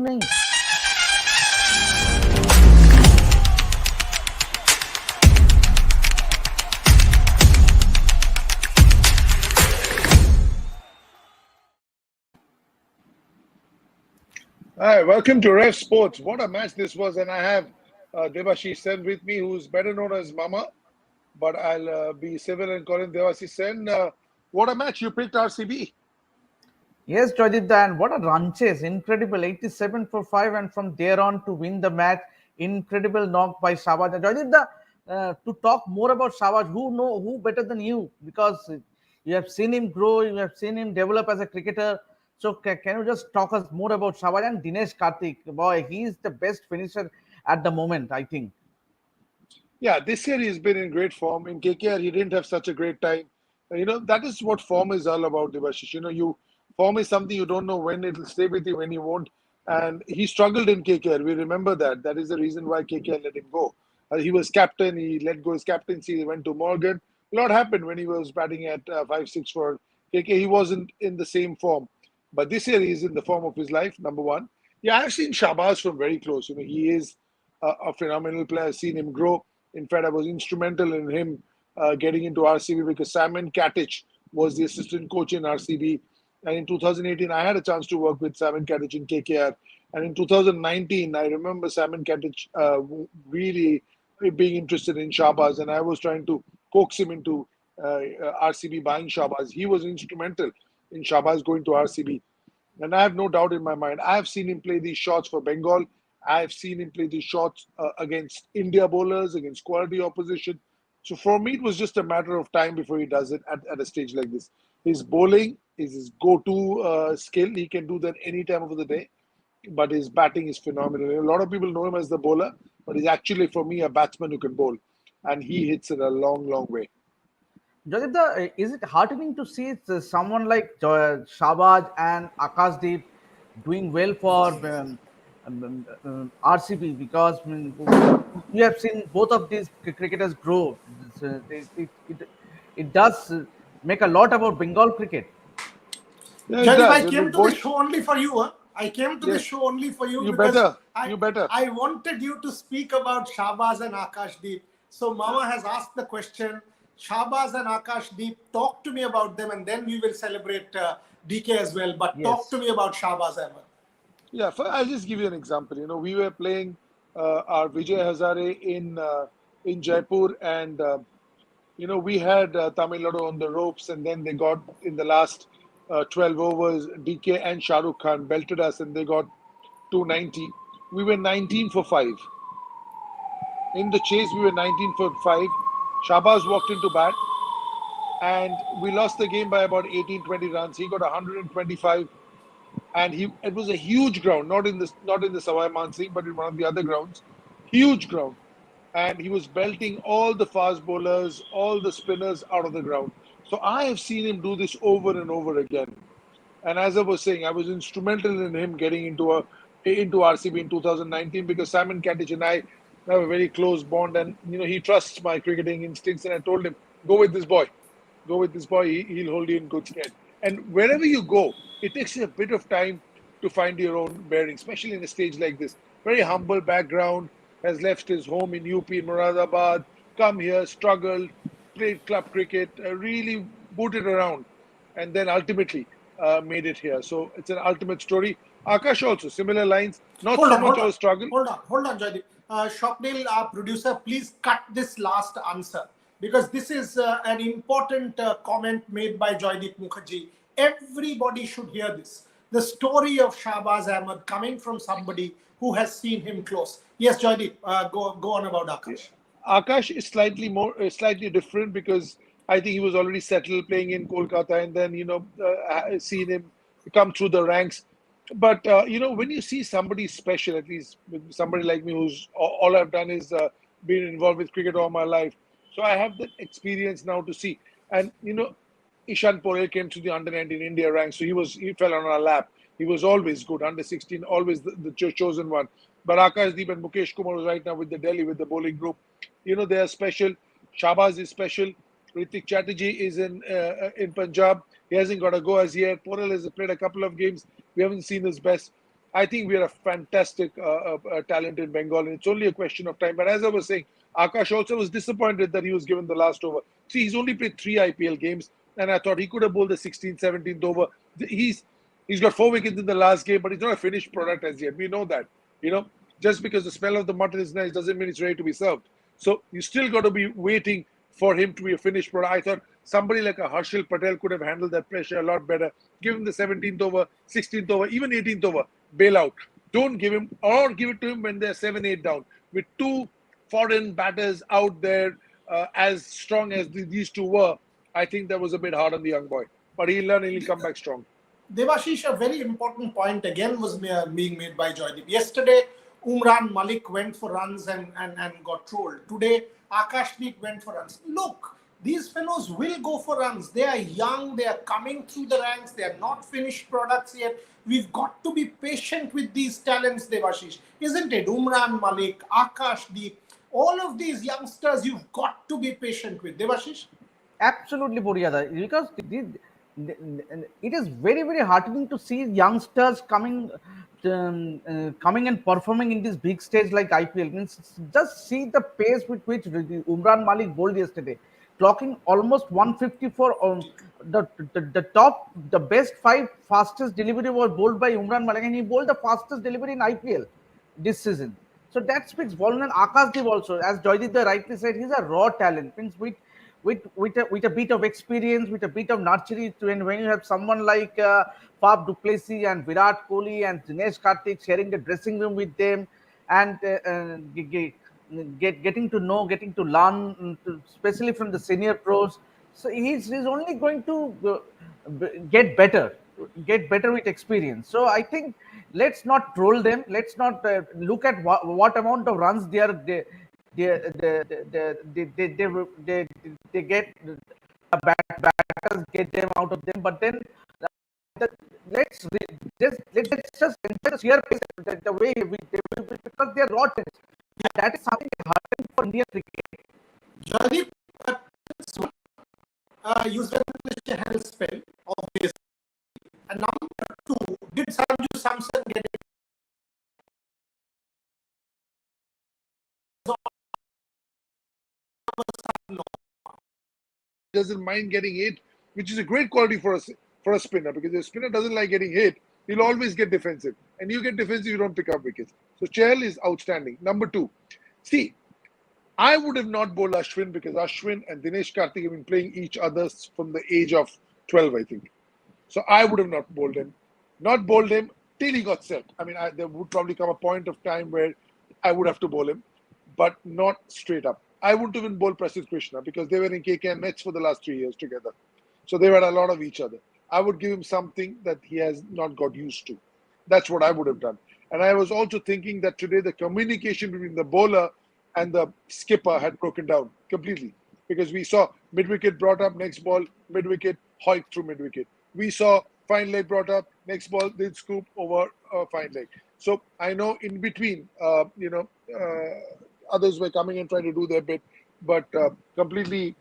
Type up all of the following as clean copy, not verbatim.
नहीं. Hi, welcome to Ref Sports. What a match this was, and I have Devashish Sen with me, who's better known as Mama, but I'll be civil and call him Devashish Sen. What a match! You picked RCB. Yes, Joydeep, and what a run chase! Incredible, 87 for 5, and from there on to win the match. Incredible knock by Shahbaz. And Joydeep, to talk more about Shahbaz, who better than you? Because you have seen him grow, you have seen him develop as a cricketer. So can you just talk us more about Shahbaz and Dinesh Karthik? Boy, he is the best finisher at the moment, I think. Yeah, this year he's been in great form. In KKR, he didn't have such a great time. That is what form is all about, Devashish. Form is something you don't know when it'll stay with you, when you won't. And he struggled in KKR. We remember that. That is the reason why KKR let him go. He was captain. He let go his captaincy. He went to Morgan. A lot happened when he was batting at 5-6 for KKR. He wasn't in the same form. But this year he's in the form of his life, number one. Yeah, I've seen Shabazz from very close. He is a phenomenal player. I've seen him grow. In fact, I was instrumental in him getting into RCB because Simon Katic was the assistant coach in RCB. And in 2018, I had a chance to work with Simon Katic in KKR. And in 2019, I remember Simon Katic really being interested in Shahbaz, and I was trying to coax him into RCB buying Shahbaz. He was instrumental in Shahbaz going to RCB. And I have no doubt in my mind. I have seen him play these shots for Bengal. I have seen him play these shots against India bowlers, against quality opposition. So for me, it was just a matter of time before he does it at a stage like this. His bowling is his go-to skill. He can do that any time of the day. But his batting is phenomenal. A lot of people know him as the bowler, but he's actually, for me, a batsman who can bowl. And he hits it a long, long way. Joseph, is it heartening to see someone like Shahbaz and Akashdeep doing well for RCB? Because we have seen both of these cricketers grow. It does make a lot about Bengal cricket. Yeah, it Jadip, I does. came to this show only for you. Huh? I came to this Yes. show only for you You because better. I, You better. I wanted you to speak about Shahbaz and Akashdeep. So Mama has asked the question, Shahbaz and Akashdeep, talk to me about them and then we will celebrate DK as well. But talk Yes. to me about Shahbaz Ahmed. Yeah, I'll just give you an example. We were playing our Vijay Hazare in Jaipur, and we had Tamil Nadu on the ropes, and then they got in the last 12 overs. DK and Shah Rukh Khan belted us, and they got 290. We were 19 for 5. In the chase, we were 19 for 5. Shahbaz walked into bat, and we lost the game by about 18, 20 runs. He got 125. And it was a huge ground, not in the Sawai Man Singh, but in one of the other grounds, huge ground, and he was belting all the fast bowlers, all the spinners out of the ground. So I have seen him do this over and over again. And as I was saying, I was instrumental in him getting into RCB in 2019 because Simon Katic and I have a very close bond, and he trusts my cricketing instincts. And I told him, go with this boy, go with this boy. He'll hold you in good stead. And wherever you go, it takes you a bit of time to find your own bearing, especially in a stage like this. Very humble background, has left his home in UP in Moradabad, come here, struggled, played club cricket, really booted around, and then ultimately made it here. So it's an ultimate story. Akash also, similar lines, not Hold so on, much hold of on, a struggle. hold on, Jadip. Shopnil, our producer, please cut this last answer because this is an important comment made by Joydeep Mukherjee. Everybody should hear this. The story of Shahbaz Ahmed coming from somebody who has seen him close. Yes, Joydeep, go on about Akash. Akash is slightly different because I think he was already settled playing in Kolkata, and then seen him come through the ranks. But when you see somebody special, at least with somebody like me, who's all I've done is been involved with cricket all my life, so I have that experience now to see. And Ishan Porel came to the under 19 India ranks, so he fell on our lap. He was always good, under 16, always the chosen one. But Akashdeep and Mukesh Kumar was right now with the Delhi with the bowling group. They are special. Shahbaz is special. Ritik Chatterjee is in Punjab. He hasn't got a go as yet. Porel has played a couple of games. We haven't seen his best. I think we are a fantastic talent in Bengal, and it's only a question of time. But as I was saying, Akash also was disappointed that he was given the last over. See, he's only played 3 IPL games, and I thought he could have bowled the 16th, 17th over. He's got 4 wickets in the last game, but he's not a finished product as yet. We know that. You know, just because the smell of the mutton is nice doesn't mean it's ready to be served. So you still got to be waiting for him to be a finished product. I thought somebody like a Harshal Patel could have handled that pressure a lot better. Give him the 17th over, 16th over, even 18th over, bail out. Don't give him, or give it to him when they're 7-8 down. With two foreign batters out there as strong as these two were, I think that was a bit hard on the young boy. But he'll learn and he'll come back strong. Devashish, a very important point again was being made by Joydeep. Yesterday, Umran Malik went for runs and got trolled. Today, Akashdeep went for runs. Look, these fellows will go for runs. They are young, they are coming through the ranks, they are not finished products yet. We've got to be patient with these talents, Devashish. Isn't it? Umran Malik, Akashdeep, all of these youngsters you've got to be patient with. Devashish? Absolutely, Boryada, because it is very, very heartening to see youngsters coming and performing in this big stage like IPL. Means just see the pace with which Umran Malik bowled yesterday, clocking almost 154. The best 5 fastest delivery was bowled by Umran Malik, and he bowled the fastest delivery in IPL this season. So that speaks volume. And Akashdeep also, as Joydeep rightly said, he's a raw talent. Means with a bit of experience, with a bit of nurturing, when you have someone like Faf du Plessis and Virat Kohli and Dinesh Karthik sharing the dressing room with them, and getting to know, getting to learn, especially from the senior pros. So he's only going to get better, with experience. So I think let's not troll them. Let's not look at what amount of runs they get, the batters get them out of them. But then the, let's just enjoy the sheer pace, the way they will, because they are raw talents. That is something happening for Indian cricket. Joydeep, Yuzvendra Chahal spell, obviously. And number two, did Sanju Samson get it? Doesn't mind getting hit, which is a great quality for a spinner, because if a spinner doesn't like getting hit, he'll always get defensive. And you get defensive, you don't pick up wickets. So Chahal is outstanding. Number two, see, I would have not bowled Ashwin, because Ashwin and Dinesh Karthik have been playing each other from the age of 12, I think. So I would have not bowled him. Not bowled him till he got set. I mean, there would probably come a point of time where I would have to bowl him, but not straight up. I wouldn't even bowl Prasidh Krishna, because they were in KKR Nets for the last 3 years together. So they had a lot of each other. I would give him something that he has not got used to. That's what I would have done. And I was also thinking that today the communication between the bowler and the skipper had broken down completely, because we saw mid-wicket brought up, next ball, mid-wicket, Hoik through mid-wicket. We saw fine leg brought up, next ball, they'd scoop over fine leg. So I know in between, others were coming and trying to do their bit, but completely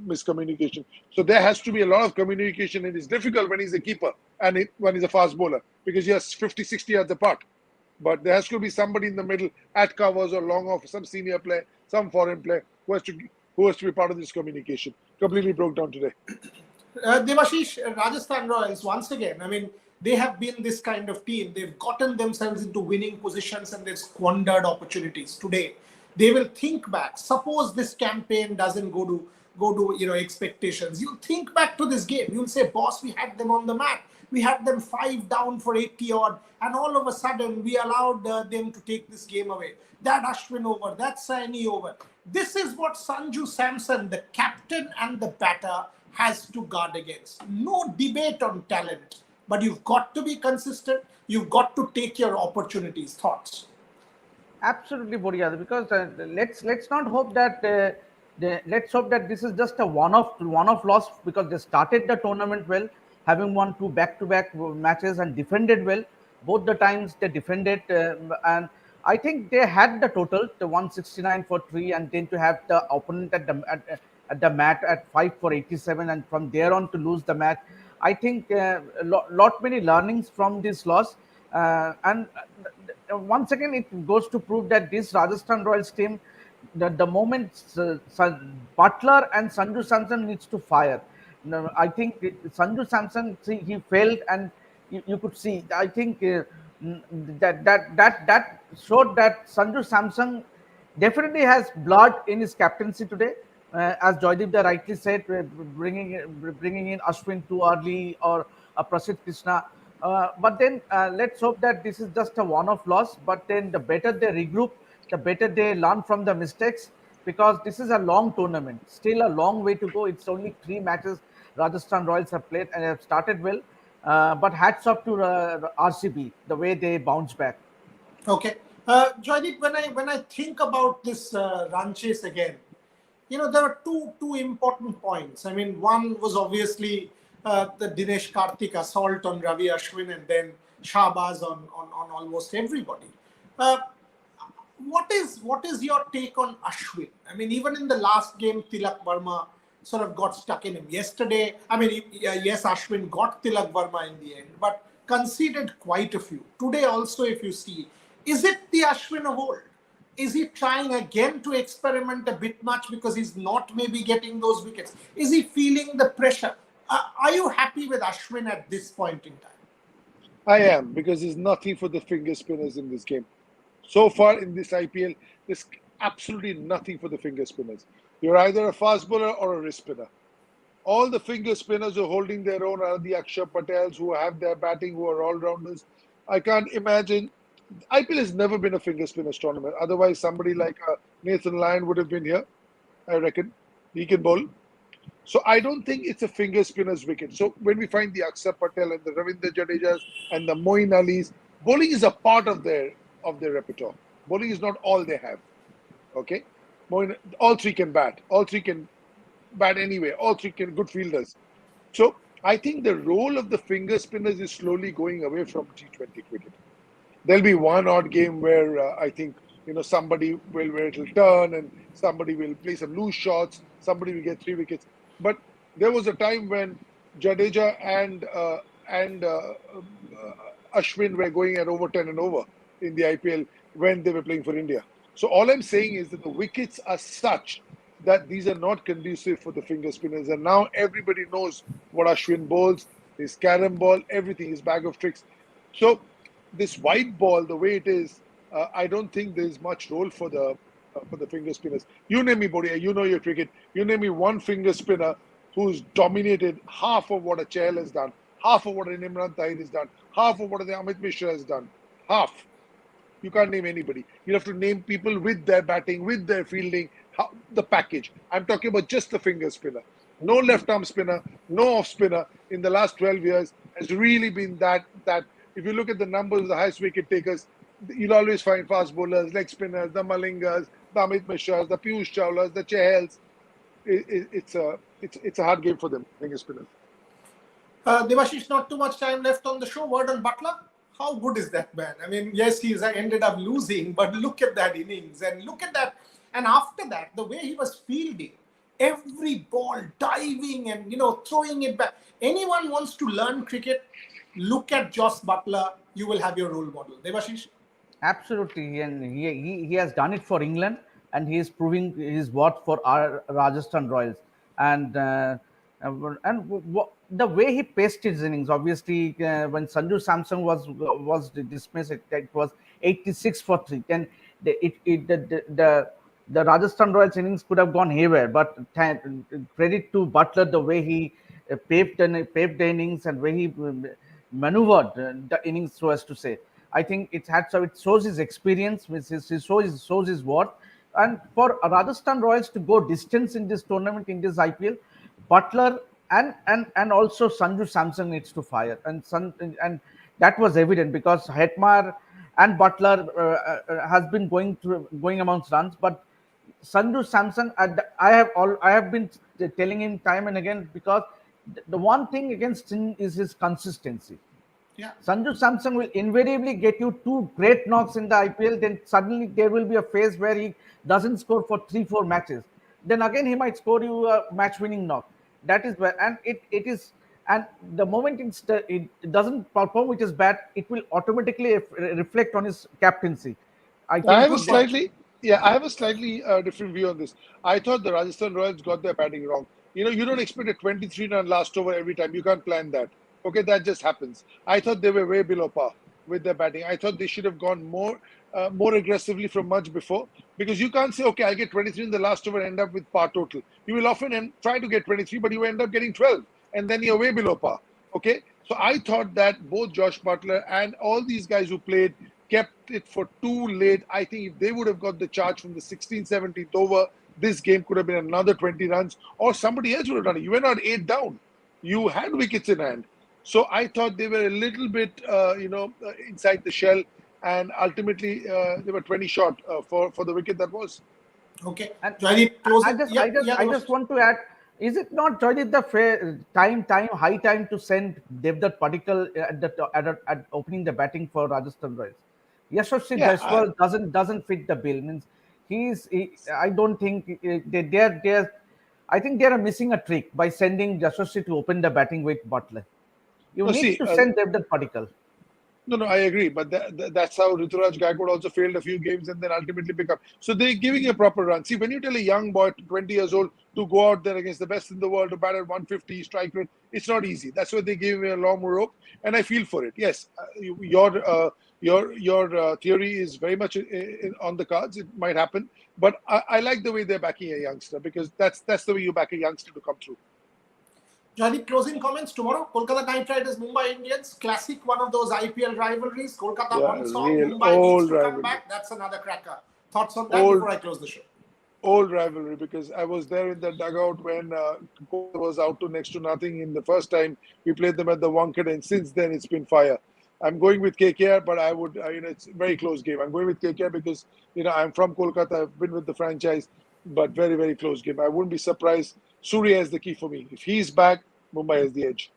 miscommunication. So there has to be a lot of communication, and it's difficult when he's a keeper and when he's a fast bowler, because he has 50, 60 yards apart. But there has to be somebody in the middle at covers or long off, some senior player, some foreign player who has to be part of this communication. Completely broke down today. Devashish, Rajasthan Royals, once again, I mean, they have been this kind of team. They've gotten themselves into winning positions and they've squandered opportunities. Today, they will think back. Suppose this campaign doesn't go to expectations. You think back to this game. You'll say, boss, we had them on the mat. We had them 5 down for 80 odd, and all of a sudden we allowed them to take this game away. That Ashwin over, that Saini over. This is what Sanju Samson, the captain and the batter, has to guard against. No debate on talent, but you've got to be consistent. You've got to take your opportunities. Thoughts? Absolutely, Boryada, because let's not hope that let's hope that this is just a one-off loss, because they started the tournament well, having won 2 back-to-back matches and defended well. Both the times they defended, and I think they had the total, the 169 for 3, and then to have the opponent at the mat at 5 for 87, and from there on to lose the match. I think lot many learnings from this loss. And once again, it goes to prove that this Rajasthan Royals team, the moment Butler and Sanju Samson needs to fire. No, I think Sanju Samson, see, he failed, and you could see. I think that showed that Sanju Samson definitely has blood in his captaincy today. As Joydeep rightly said, bringing in Ashwin too early, or Prasidh Krishna. But then let's hope that this is just a one-off loss. But then the better they regroup, the better they learn from the mistakes, because this is a long tournament, still a long way to go. It's only 3 matches Rajasthan Royals have played and have started well. But hats off to RCB, the way they bounce back. Okay. Joydeep, when I think about this run chase again, there are two important points. I mean, one was obviously the Dinesh Karthik assault on Ravi Ashwin, and then Shahbaz on almost everybody. Uh, what is your take on Ashwin? I mean, even in the last game, Tilak Verma sort of got stuck in him. Yesterday, I mean, yes, Ashwin got Tilak Verma in the end, but conceded quite a few. Today also, if you see, is it the Ashwin of old? Is he trying again to experiment a bit much because he's not maybe getting those wickets? Is he feeling the pressure? Are you happy with Ashwin at this point in time? I am, because there's nothing for the finger spinners in this game. So far in this IPL, there's absolutely nothing for the finger spinners. You're either a fast bowler or a wrist spinner. All the finger spinners who are holding their own are the Akshar Patels, who have their batting, who are all rounders. I can't imagine. IPL has never been a finger spinners tournament. Otherwise, somebody like Nathan Lyon would have been here, I reckon. He can bowl. So I don't think it's a finger spinner's wicket. So when we find the Akshar Patel and the Ravindra Jadejas and the Moeen Alis, bowling is a part of their repertoire. Bowling is not all they have. Okay, all three can bat. All three can bat anyway. All three can good fielders. So I think the role of the finger spinners is slowly going away from T20 cricket. There'll be one odd game where I think somebody will where it'll turn and somebody will play some loose shots. Somebody will get 3 wickets. But there was a time when Jadeja and Ashwin were going at over 10 and over in the IPL when they were playing for India. So all I'm saying is that the wickets are such that these are not conducive for the finger spinners. And now everybody knows what Ashwin bowls, his carom ball, everything, his bag of tricks. So this white ball, the way it is, I don't think there's much role for the finger spinners. You name me, Bodia, you know your cricket. You name me one finger spinner who's dominated half of what a Chahal has done, half of what an Imran Tahir has done, half of what the Amit Mishra has done. Half. You can't name anybody. You have to name people with their batting, with their fielding, the package. I'm talking about just the finger spinner. No left arm spinner, no off spinner in the last 12 years has really been that. If you look at the numbers of the highest wicket takers, you'll always find fast bowlers, leg spinners, the Malingas, the Amit Mishras, the Piyush Chawlas, the Chahals. It's a hard game for them, finger spinners. Devashish, not too much time left on the show. Word on Butler. How good is that man? I mean, yes, he's ended up losing, but look at that innings and look at that. And after that, the way he was fielding, every ball diving and throwing it back. Anyone wants to learn cricket, look at Jos Butler. You will have your role model. Devashish? Absolutely, and he has done it for England, and he is proving his worth for our Rajasthan Royals. And the way he paced his innings, obviously, when Sanju Samson was dismissed, it was 86 for 3. Then the Rajasthan Royals innings could have gone haywire, but credit to Butler, the way he paved the innings and way he maneuvered the innings, so as to say. I think it shows his experience, it shows his worth. And for Rajasthan Royals to go distance in this tournament, in this IPL, Butler and also Sanju Samson needs to fire, and that was evident because Hetmar and Butler has been going amongst runs, but Sanju Samson, I have been telling him time and again, because the one thing against him is his consistency. Yeah. Sanju Samson will invariably get you 2 great knocks in the IPL. Then suddenly there will be a phase where he doesn't score for 3-4 matches. Then again he might score you a match-winning knock. That is where, and it is, and the moment it doesn't perform, which is bad, it will automatically reflect on his captaincy. I Can you have a put that? slightly, yeah, I have a slightly different view on this. I thought the Rajasthan Royals got their batting wrong. You don't expect a 23-run last over every time. You can't plan that. Okay, that just happens. I thought they were way below par with their batting. I thought they should have gone more aggressively from much before, because you can't say, okay, I'll get 23 in the last over and end up with par total. You will often try to get 23, but you end up getting 12, and then you're way below par. Okay, so I thought that both Josh Butler and all these guys who played kept it for too late. I think if they would have got the charge from the 16th, 17th over, this game could have been another 20 runs, or somebody else would have done it. You were not 8 down. You had wickets in hand. So I thought they were a little bit, inside the shell, and ultimately they were 20 short for the wicket that was. Okay, And Joydeep, I closing. just, Yeah, I just, yeah, I just want to add: is it not, Joydeep, the high time to send Devdutt Padikkal at opening the batting for Rajasthan Royals? Yashasvi Yeah, Jaiswal doesn't fit the bill. Means I don't think they're. I think they are missing a trick by sending Yashasvi to open the batting with Butler. You no, need see, to send Devdutt Padikkal. no, I agree. But that's how Rituraj Gaikwad also failed a few games and then ultimately pick up. So they're giving a proper run. See, when you tell a young boy, 20 years old, to go out there against the best in the world to bat at 150 strike rate, it's not easy. That's why they gave him a long rope, and I feel for it. Yes, your theory is very much on the cards. It might happen, but I like the way they're backing a youngster, because that's the way you back a youngster to come through. Johnny, closing comments tomorrow. Kolkata Knight Riders, Mumbai Indians, classic, one of those IPL rivalries. Kolkata Yeah, one song, real Mumbai needs old to come rivalry. back. That's another cracker. Thoughts on that Old before I close the show? old rivalry, because I was there in the dugout when Kolkata was out to next to nothing in the first time we played them at the Wankhede, and since then it's been fire. I'm going with KKR, but I would, it's a very close game. I'm going with KKR because, I'm from Kolkata. I've been with the franchise, but very, very close game. I wouldn't be surprised. Surya is the key for me. If he's back, Mumbai has the edge.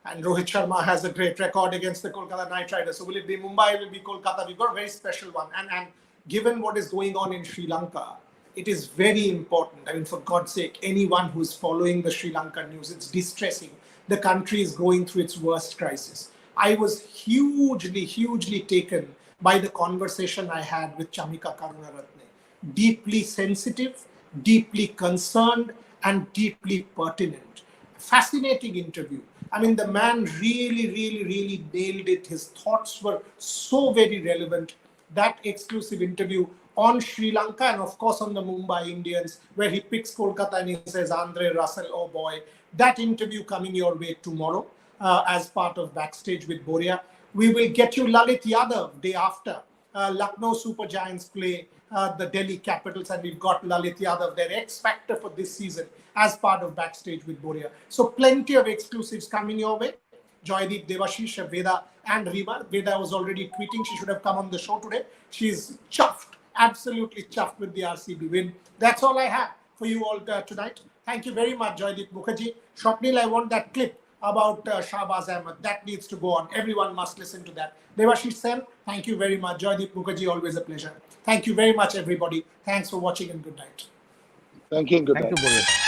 And Rohit Sharma has a great record against the Kolkata Knight Riders. So will it be Mumbai? Will it be Kolkata? We've got a very special one. And given what is going on in Sri Lanka, it is very important. I mean, for God's sake, anyone who's following the Sri Lankan news, it's distressing. The country is going through its worst crisis. I was hugely taken by the conversation I had with Chamika Karunaratne. Deeply sensitive, deeply concerned, and deeply pertinent. Fascinating interview. I mean, the man really nailed it. His thoughts were so very relevant. That exclusive interview on Sri Lanka and, of course, on the Mumbai Indians, where he picks Kolkata and he says, Andre Russell, oh boy. That interview coming your way tomorrow as part of Backstage with Boria. We will get you Lalit Yadav day after. Lucknow Super Giants play the Delhi Capitals, and we've got Lalit Yadav, their X Factor for this season, as part of Backstage with Boria. So plenty of exclusives coming your way. Joydeep, Devashish, Veda, and Rima. Veda was already tweeting. She should have come on the show today. She's chuffed, absolutely chuffed with the RCB win. That's all I have for you all tonight. Thank you very much, Joydeep Mukherjee. Swapnil, I want that clip about Shahbaz Ahmed. That needs to go on. Everyone must listen to that. Devashish Sen, thank you very much. Joydeep Mukherjee, always a pleasure. Thank you very much, everybody. Thanks for watching and good night. Thank you and good Thank night. you, Boris.